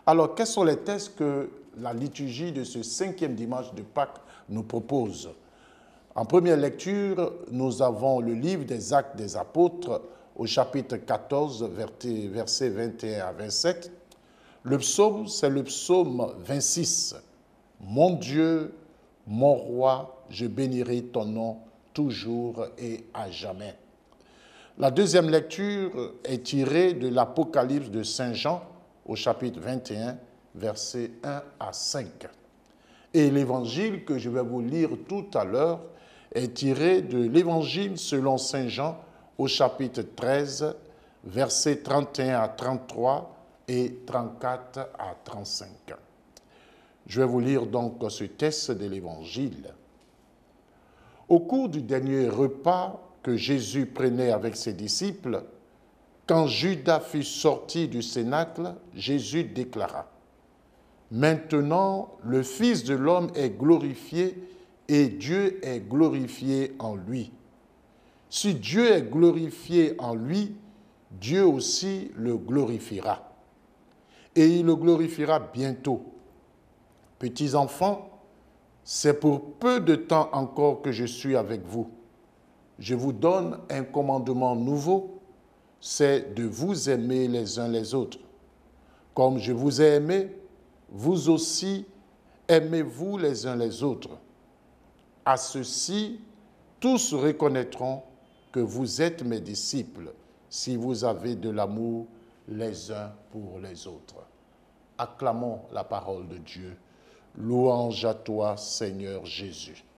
Alors, quels sont les textes que la liturgie de ce 5e dimanche de Pâques nous propose? En première lecture, nous avons le livre des Actes des Apôtres au chapitre 14, versets 21 à 27. Le psaume, c'est le psaume 26. « Mon Dieu, mon roi, je bénirai ton nom toujours et à jamais. » La deuxième lecture est tirée de l'Apocalypse de Saint Jean au chapitre 21, versets 1 à 5. Et l'évangile que je vais vous lire tout à l'heure est tiré de l'évangile selon Saint Jean au chapitre 13, versets 31 à 33 et 34 à 35. Je vais vous lire donc ce texte de l'évangile. Au cours du dernier repas que Jésus prenait avec ses disciples, quand Judas fut sorti du cénacle, Jésus déclara : « Maintenant, le Fils de l'homme est glorifié et Dieu est glorifié en lui. Si Dieu est glorifié en lui, Dieu aussi le glorifiera. Et il le glorifiera bientôt. Petits enfants, c'est pour peu de temps encore que je suis avec vous. Je vous donne un commandement nouveau, c'est de vous aimer les uns les autres. Comme je vous ai aimé, vous aussi aimez-vous les uns les autres. À ceci, tous reconnaîtront que vous êtes mes disciples si vous avez de l'amour les uns pour les autres. » Acclamons la parole de Dieu. Louange à toi, Seigneur Jésus.